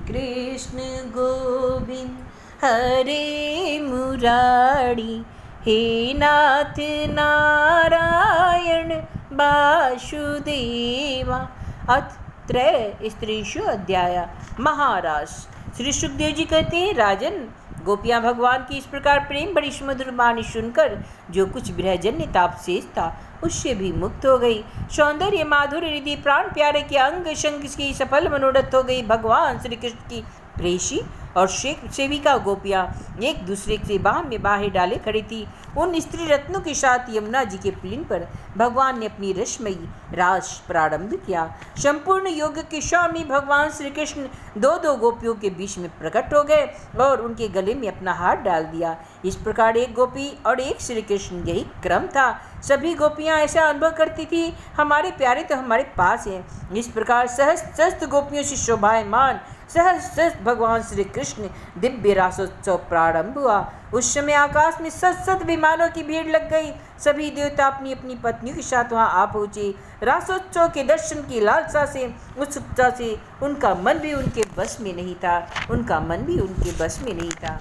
कृष्ण गोविंद हरे मुरारी, हे नाथ नारायण वासुदेवा। अथ त्रय स्त्रीषु अध्याय। महाराज श्री सुखदेव जी कहते हैं, राजन, गोपियां भगवान की इस प्रकार प्रेम बड़ी सुमधुर वाणी सुनकर जो कुछ विरहजन्य ताप शेष था उससे भी मुक्त हो गई। सौंदर्य माधुर्य रिधि प्राण प्यारे के अंग संग की सफल मनोरथ हो गई। भगवान श्री कृष्ण की प्रेषी और सेविका गोपियां एक दूसरे से बाह में बाहें डाले खड़ी थी। उन स्त्री रत्नों के साथ यमुना जी के पुलिन पर भगवान ने अपनी रसमयी रास प्रारंभ किया। संपूर्ण योग के स्वामी भगवान श्री कृष्ण दो दो गोपियों के बीच में प्रकट हो गए और उनके गले में अपना हाथ डाल दिया। इस प्रकार एक गोपी और एक श्री कृष्ण, यही क्रम था। सभी गोपियां ऐसा अनुभव करती थी, हमारे प्यारे तो हमारे पास हैं। इस प्रकार सहस्त्र गोपियों से शोभायमान सहस्त्र भगवान श्री कृष्ण दिव्य रासोत्सव प्रारंभ हुआ। उस समय आकाश में सत विमानों की भीड़ लग गई। सभी देवता अपनी अपनी पत्नियों के साथ वहां आ पहुंचे। रासोत्सव के दर्शन की लालसा से, उत्सुकता से उनका मन भी उनके बस में नहीं था।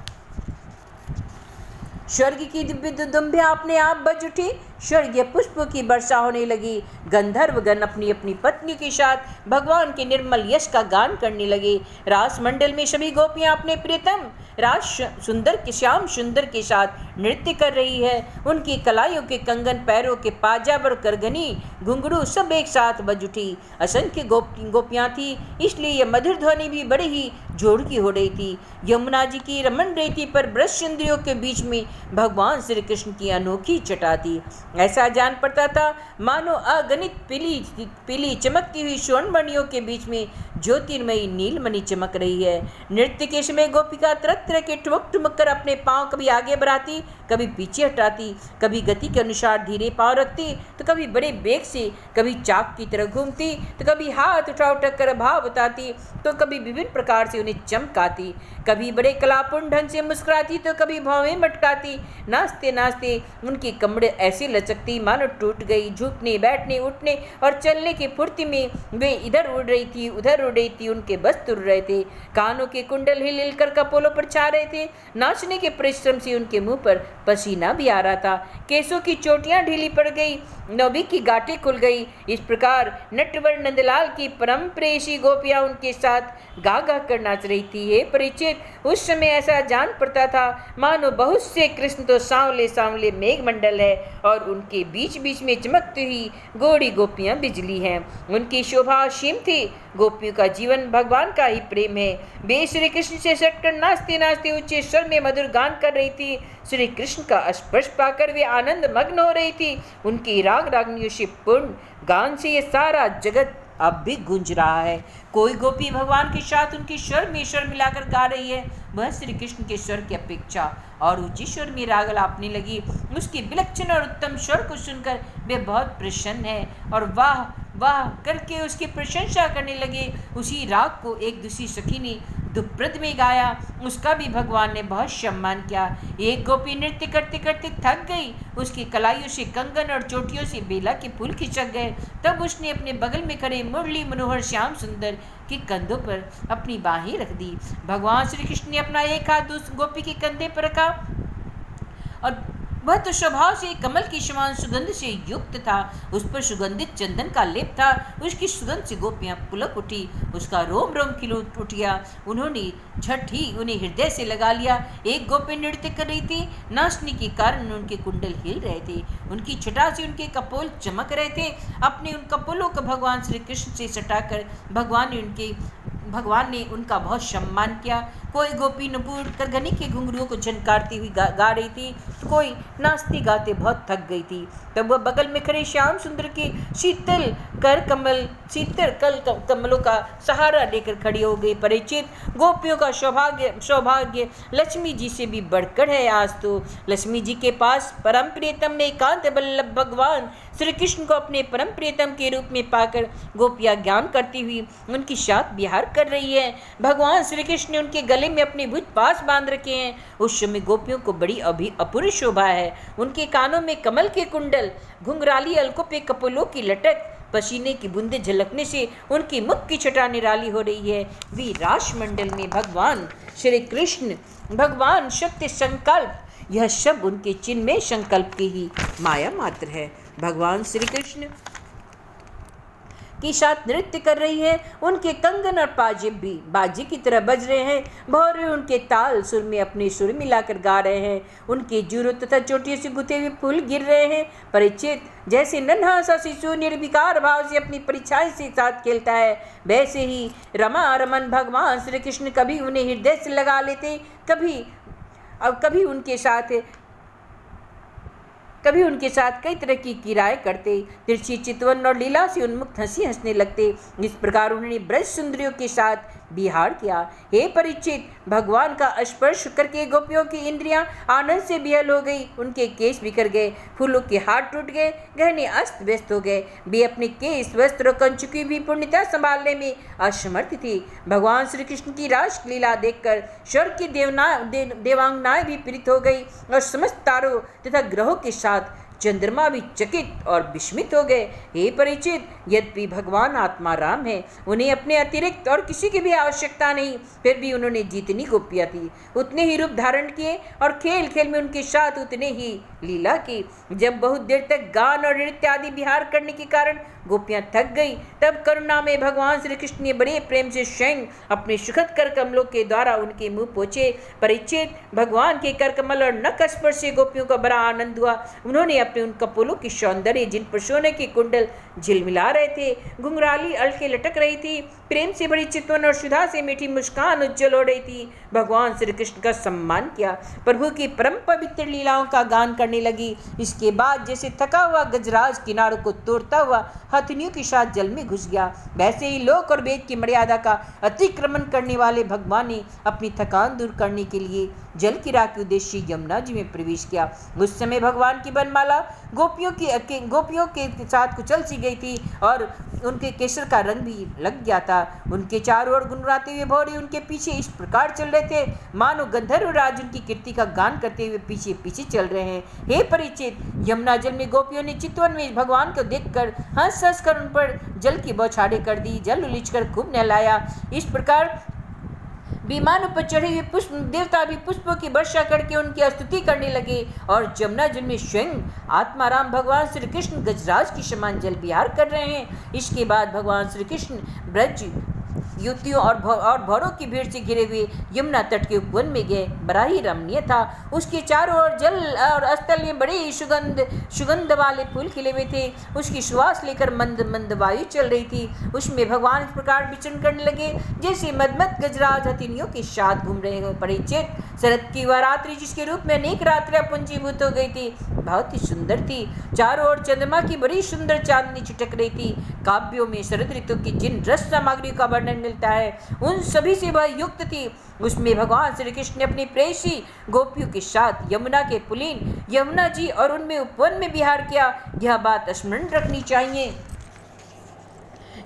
स्वर्ग की दिव्य दुदुम्बियां अपने आप बज उठी। स्वर्गीय पुष्पों की वर्षा होने लगी। गंधर्वगण अपनी अपनी पत्नी के साथ भगवान के निर्मल यश का गान करने लगे। रास मंडल में सभी गोपियां अपने प्रियतम श्याम सुंदर के साथ नृत्य कर रही है। उनकी कलाइयों के कंगन, पैरों के पाजाब और करगनी, घुंघरू सब एक साथ बज उठी। असंख्य गोपियां थी, इसलिए यह मधुर ध्वनि भी बड़ी ही जोर की हो रही थी। यमुना जी की रमन रेती पर ब्रश इंद्रियों के बीच में भगवान श्री कृष्ण की अनोखी छटा थी। ऐसा जान पड़ता था मानो अगणित पीली चमकती हुई स्वर्णमणियों के बीच में ज्योतिर्मयी नीलमणि चमक रही है। नृत्य के समय गोपिका तरह तरह के ठुमक कर अपने पांव कभी आगे बढ़ाती, कभी पीछे हटाती, कभी गति के अनुसार धीरे पांव रखती तो कभी बड़े बेग से, कभी चाक की तरह घूमती तो कभी हाथ उठा कर भाव बताती तो कभी विभिन्न प्रकार से उन्हें चमकाती, कभी बड़े कलापूर्ण ढंग से मुस्कुराती तो कभी भावें मटकाती। नाचते नाचते उनकी कमरें ऐसे लचकती मानो टूट गई। झुकने, बैठने, उठने और चलने की फुर्ती में वे इधर उड़ रही थी, उधर उड़ रही थी। उनके बस तुर रहे थे। कानों के कुंडल हिल हिल कर कपोलों पर छा रहे थे। नाचने के परिश्रम से उनके मुंह पर पसीना भी आ रहा था। केसों की चोटियां ढीली पड़ गई, नौबी की गांठें खुल गई। इस प्रकार नटवर नंदलाल की परम प्रेयसी गोपियां उनके साथ गा गा कर नाच रही थी। हे परिचित, उस समय ऐसा जान पड़ता था मानो बहुत से कृष्ण तो सांवले सांवले मेघमंडल है और उनके बीच बीच में चमकती हुई गोरी गोपियां बिजली हैं। उनकी शोभा असीम थी। गोपियों का जीवन भगवान का ही प्रेम है। वे श्री कृष्ण से सटकर नाचते नाचते उच्च स्वर में मधुर गान कर रही थी। श्री कृष्ण का स्पर्श पाकर वे आनंद मग्न हो रही थी। उनकी राग रागनियों से पूर्ण गान से ये सारा जगत अब भी गूंज रहा है। कोई गोपी भगवान के साथ उनके स्वर में स्वर मिलाकर गा रही है। वह श्री कृष्ण के स्वर की अपेक्षा और ऊंची स्वर में राग लापने लगी। उसके विलक्षण और उत्तम स्वर को सुनकर वे बहुत प्रसन्न है और वाह वाह करके उसकी प्रशंसा करने लगे। उसी राग को एक दूसरी सखी ने दुप्रद में गाया, उसका भी भगवान ने बहुत सम्मान किया। एक गोपी नृत्य करते करते थक गई। उसकी कलाइयों से कंगन और चोटियों से बेला के फूल खिंचक गए। तब उसने अपने बगल में खड़े मुरली मनोहर श्याम सुंदर के कंधों पर अपनी बाहें रख दी। भगवान श्री कृष्ण ने अपना एक हाथ उस गोपी के कंधे पर रखा और वह तो स्वभाव से कमल की समान सुगंध से युक्त था। उस पर सुगंधित चंदन का लेप था। उसकी सुगंध से गोपियां पुलक उठी, उसका रोम रोम खिल उठिया। उन्होंने झट ही उन्हें हृदय से लगा लिया। एक गोपी नृत्य कर रही थी। नाचने के कारण उनके कुंडल हिल रहे थे। उनकी छटा से उनके कपोल चमक रहे थे। अपने उन कपोलों को भगवान श्री कृष्ण से सटाकर भगवान ने उनका बहुत सम्मान किया। कोई गोपी नुपुर करगनी के घुंघरुओं को झनकारती हुई गा रही थी तो कोई नाचते गाते बहुत थक गई थी। तब वह बगल में खड़े श्याम सुंदर के शीतल कमलों का सहारा लेकर खड़ी हो गई। परिचित, गोपियों का सौभाग्य लक्ष्मी जी से भी बढ़कर है। आज तो लक्ष्मी जी के पास परम प्रियतम में एकांत बल्लभ भगवान श्री कृष्ण को अपने परम प्रियतम के रूप में पाकर गोपियां ज्ञान करती हुई उनकी साथ विहार कर रही है। भगवान श्री कृष्ण ने उनके गले में अपने भुज पास बांध रखे हैं। उस समय गोपियों को बड़ी अपूर्व शोभा है। उनके कानों में कमल के कुंडल, घुंघराली अलकों पे कपोलों की लटक, पसीने की बूंदें झलकने से उनकी मुख की छटा निराली हो रही है। वी राजमंडल में भगवान श्री कृष्ण, भगवान शक्ति संकल्प, यह शब्द उनके चिन्ह में संकल्प की ही माया मात्र है। भगवान श्री कृष्ण के साथ नृत्य कर रही है। उनके कंगन और पाजेब भी बाजे की तरह बज रहे हैं। भौरे उनके ताल सुर में अपने सुर मिलाकर गा रहे हैं। उनके जूरों तथा चोटियों से गुथे हुए फूल गिर रहे हैं। परिचित जैसे नन्हा सा शिशु निर्विकार भाव से अपनी परीक्षाएं से साथ खेलता है, वैसे ही रमा रमन भगवान श्री कृष्ण कभी उन्हें हृदय से लगा लेते, कभी उनके साथ कई तरह की किराए करते। तिरछी चितवन और लीला से उन्मुक्त हंसी हंसने लगते। इस प्रकार उन्होंने ब्रज सुंदरियों के साथ विहार किया। हे परीक्षित, भगवान का स्पर्श करके गोपियों की इंद्रियां आनंद से बिहल हो गई। उनके केश बिखर गए, फूलों के हाथ टूट गए, गहने अस्त व्यस्त हो गए। वे अपने केश, वस्त्र और कंचुकी भी पूर्णतः संभालने में असमर्थ थी। भगवान श्री कृष्ण की रास लीला देखकर स्वर्ग की देवांगनाएं भी प्रीत हो गई और समस्त तारों तथा ग्रहों के साथ चंद्रमा भी चकित और विस्मित हो गए। हे परिचित, यद्यपि भगवान आत्मा राम है, उन्हें अपने अतिरिक्त और किसी की भी आवश्यकता नहीं, फिर भी उन्होंने जितनी गोपियाँ थी उतने ही रूप धारण किए और खेल खेल में उनके साथ उतने ही लीला की। जब बहुत देर तक गान और नृत्य आदि विहार करने के कारण गोपियाँ थक गई, तब करुणा में भगवान श्री कृष्ण ने बड़े प्रेम से स्वयं अपने सुखद कर कमलों के द्वारा उनके मुंह पोछे। परिचित, भगवान के कर कमल और नख स्पर्श से गोपियों का बड़ा आनंद हुआ। उन्होंने अपने उन कपोलों की सौंदर्य, जिन पर सोने के कुंडल झिलमिला रहे थे, घुंघराली अलके लटक रही थी, प्रेम से बड़ी चितवन और सुधा से मीठी मुस्कान उज्जवल हो रही थी, भगवान श्री कृष्ण का सम्मान किया। प्रभु की परम पवित्र लीलाओं का गान करने लगी। इसके बाद जैसे थका हुआ गजराज किनारों को तोड़ता हुआ हथनियों के साथ जल में घुस गया, वैसे ही लोक और वेद की मर्यादा का अतिक्रमण करने वाले भगवान ने अपनी थकान दूर करने के लिए जल क्रीड़ा के उद्देश्य यमुना जी में प्रवेश किया। उस समय भगवान की बनमाला गोपियों के साथ कुचल सी गई थी और उनके केसर का रंग भी लग गया था। उनके चारों ओर गुनगुनाते हुए भौरे उनके पीछे इस प्रकार चल रहे थे मानो गंधर्व राज उनकी कीर्ति का गान करते हुए पीछे पीछे चल रहे हैं। हे परिचित, यमुना जल में गोपियों ने चितवन में भगवान को देखकर हंस हंस कर उन पर जल की बौछारें कर दी, जल उलीचकर खूब नहलाया। इस प्रकार विमानों पर चढ़े हुए पुष्प देवता भी पुष्पों की वर्षा करके उनकी स्तुति करने लगे और जमुना जल में स्वयं आत्माराम भगवान श्री कृष्ण गजराज की समान जल विहार कर रहे हैं। इसके बाद भगवान श्री कृष्ण ब्रज युवतियों और भौरों की भीड़ से घिरे हुए यमुना तट के उपवन में गए। बड़ा ही रमणीय था। उसके चारों ओर जल और स्थल में बड़े ही सुगंध वाले फूल खिले हुए थे। उसकी सुवास लेकर मंद मंद वायु चल रही थी। उसमें भगवान इस प्रकार विचरण करने लगे जैसे मदमत गजराज हथिनियों के साथ घूम रहे हो। परिचित, शरद की वह रात्रि जिसके रूप में अनेक रात्रियां पुंजीभूत हो गई थी, बहुत ही सुंदर थी। चारों ओर चंद्रमा की बड़ी सुंदर चांदनी छिटक रही थी। काव्यों में शरद ऋतु की जिन रस सामग्रियों का वर्णन मिलता है, उन सभी से वह युक्त थी। उसमें भगवान श्री कृष्ण ने अपनी प्रेयसी गोपियों के साथ यमुना के पुलीन यमुना जी और उनमें उपवन में विहार किया। यह बात स्मरण रखनी चाहिए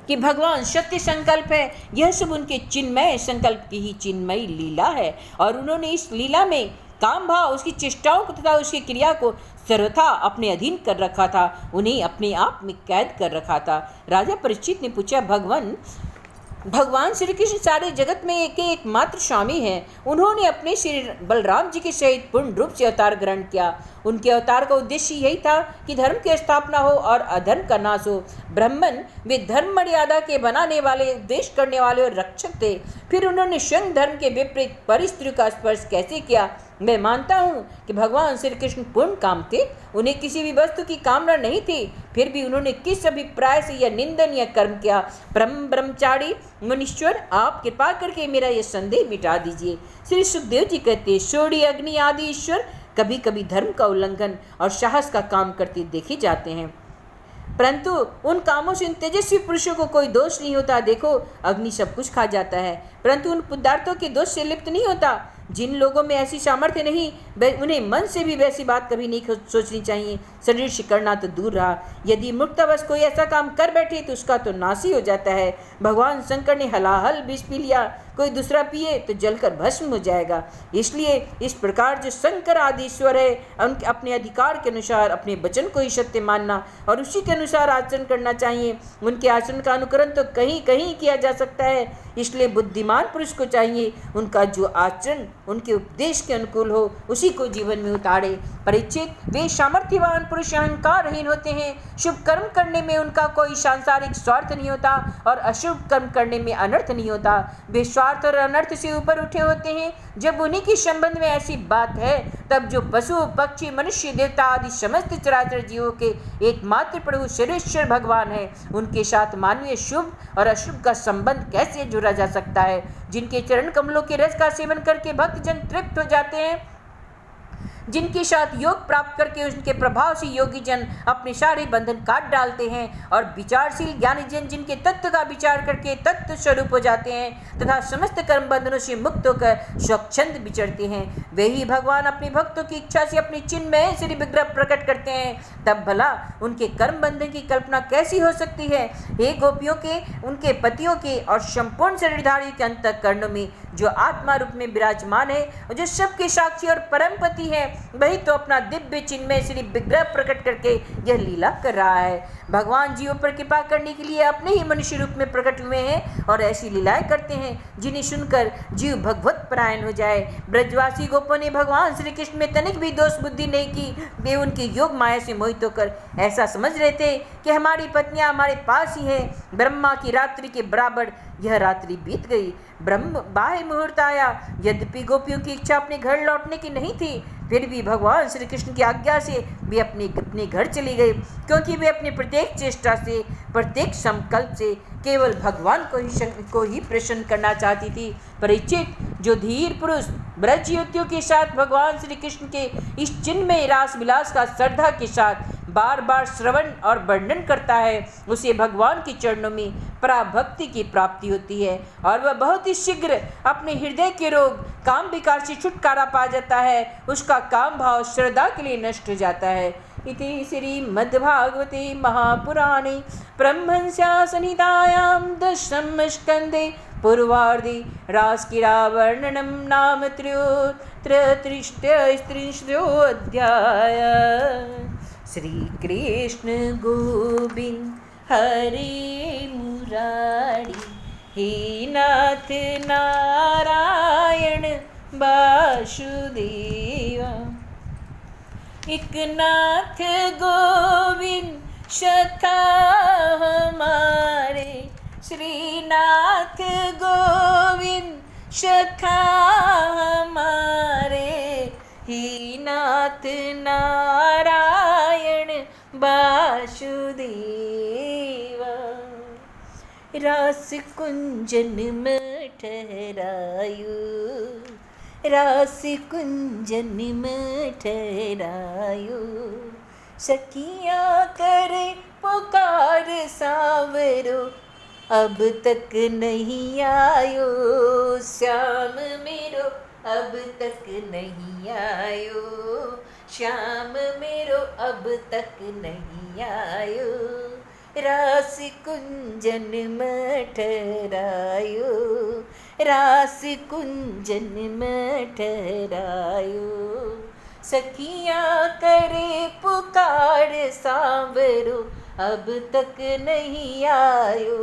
कि भगवान सत्य संकल्प है। यह सब उनके चिन्मय संकल्प की ही चिन्मयी लीला है और उन्होंने इस लीला में काम भाव, उसकी चेष्टाओं को तथा उसकी क्रिया को सर्वथा अपने अधीन कर रखा था, उन्हें अपने आप में कैद कर रखा था। राजा परीक्षित ने पूछा, भगवान श्री कृष्ण सारे जगत में एकमात्र स्वामी हैं। उन्होंने अपने श्री बलराम जी के सहित पूर्ण रूप से अवतार ग्रहण किया। उनके अवतार का उद्देश्य यही था कि धर्म की स्थापना हो और अधर्म का नाश हो। ब्राह्मण वे धर्म मर्यादा के बनाने वाले, उपदेश करने वाले और रक्षक थे। फिर उन्होंने स्वयं धर्म के विपरीत परिस्थितियों का स्पर्श कैसे किया? मैं मानता हूँ कि भगवान श्री कृष्ण पूर्ण काम थे, उन्हें किसी भी वस्तु की कामना नहीं थी। फिर भी उन्होंने किस अभिप्राय से यह निंदनीय कर्म किया? ब्रह्मचारी मुनीश्वर, आप कृपा करके मेरा यह संदेह मिटा दीजिए। श्री सुखदेव जी कहते, सूर्य, अग्नि आदि ईश्वर कभी कभी धर्म का उल्लंघन और साहस का काम करते देखे जाते हैं, परंतु उन कामों से इन तेजस्वी पुरुषों को कोई दोष नहीं होता। देखो, अग्नि सब कुछ खा जाता है, परंतु उन पदार्थों के दोष से लिप्त नहीं होता। जिन लोगों में ऐसी सामर्थ्य नहीं, उन्हें मन से भी वैसी बात कभी नहीं सोचनी चाहिए। शरीर से करना तो दूर रहा, यदि मुक्तावश कोई ऐसा काम कर बैठे तो उसका तो नाश ही हो जाता है। भगवान शंकर ने हलाहल विष पी लिया, कोई दूसरा पिए तो जलकर भस्म हो जाएगा। इसलिए इस प्रकार जो शंकर आदि ईश्वर है, उनके अपने अधिकार के अनुसार अपने वचन को ही सत्य मानना और उसी के अनुसार आचरण करना चाहिए। उनके आचरण का अनुकरण तो कहीं कहीं किया जा सकता है। इसलिए बुद्धिमान पुरुष को चाहिए उनका जो आचरण उनके उपदेश के अनुकूल हो उसी को जीवन में उतारे। परीक्षित, वे सामर्थ्यवान पुरुष अहंकारहीन होते हैं। शुभ कर्म करने में उनका कोई सांसारिक स्वार्थ नहीं होता और अशुभ कर्म करने में अनर्थ नहीं होता। वे स्वार्थ और अनर्थ से ऊपर उठे होते हैं। जब उन्हीं के संबंध में ऐसी बात है, तब जो पशु पक्षी मनुष्य देवता आदि समस्त चराचर जीवों के एकमात्र प्रभु सर्वेश्वर भगवान है, उनके साथ मानवीय शुभ और अशुभ का संबंध कैसे जोड़ा जा सकता है। जिनके चरण कमलों के रस का सेवन करके भक्तजन तृप्त हो जाते हैं, जिनके साथ योग प्राप्त करके उनके प्रभाव से योगी जन अपने सारे बंधन काट डालते हैं और विचारशील ज्ञानी जन जिनके तत्व का विचार करके तत्व स्वरूप हो जाते हैं तथा समस्त कर्म बंधनों से मुक्त होकर स्वच्छंद विचरते हैं, वे ही भगवान अपने भक्तों की इच्छा से अपनी चिन्मय श्री विग्रह प्रकट करते हैं। तब भला उनके कर्म बंधन की कल्पना कैसी हो सकती है। हे गोपियों के, उनके पतियों के और संपूर्ण शरीरधारियों के अंतःकरणों में जो आत्मा रूप में विराजमान है और जो सबके साक्षी और परम पति है, वही तो अपना दिव्य चिन्मय श्री विग्रह प्रकट करके यह लीला कर रहा है। भगवान जीवों पर कृपा करने के लिए अपने ही मनुष्य रूप में प्रकट हुए हैं और ऐसी लीलाएं करते हैं जिन्हें सुनकर जीव भगवत परायण हो जाए। ब्रजवासी गोपों ने भगवान श्री कृष्ण में तनिक भी दोष बुद्धि नहीं की। वे उनके योग माया से मोहित होकर ऐसा समझ रहे थे कि हमारी पत्नियां हमारे पास ही हैं। ब्रह्मा की रात्रि के बराबर यह रात्रि बीत गई। ब्रह्म बाह्य मुहूर्त आया। यद्यपि गोपियों की इच्छा अपने घर लौटने की नहीं थी, फिर भी भगवान श्री कृष्ण की आज्ञा से वे अपने घर चली गई, क्योंकि वे अपने प्रत्येक चेष्टा से, प्रत्येक संकल्प से केवल भगवान को ही प्रसन्न करना चाहती थी। परीक्षित, जो धीर पुरुष ब्रज युवतियों के साथ भगवान श्री कृष्ण के इस चिन्मय रास विलास का श्रद्धा के साथ बार बार श्रवण और वर्णन करता है, उसे भगवान के चरणों में पराभक्ति की प्राप्ति होती है और वह बहुत ही शीघ्र अपने हृदय के रोग काम विकार से छुटकारा पा जाता है। उसका काम भाव श्रद्धा के लिए नष्ट हो जाता है। इति श्रीमद्भागवते महापुराणे ब्रह्मंस्या संहितायां दशम स्कंदे पूर्वार्धे रासक्रीडा वर्णनम नाम त्रयोत्रिंशोऽध्याय। श्री कृष्ण गोविंद हरे मुरारी, हे नाथ नारायण वासुदेव। एक नाथ गोविंद सखा हमारे, श्रीनाथ गोविंद सखा हमारे, हे नाथ नारायण वासुदेव। रास कुंजन में ठहरायो, रास कुंजन में ठहरायो, सखियाँ करे पुकार सावरो, अब तक नहीं आयो, श्याम मेरो अब तक नहीं आयो, श्याम मेरो अब तक नहीं आयो, रास कुंजन में ठहरायो, रास कुंजन में ठहरायो, सखियाँ करे पुकार सांवरो, अब तक नहीं आयो।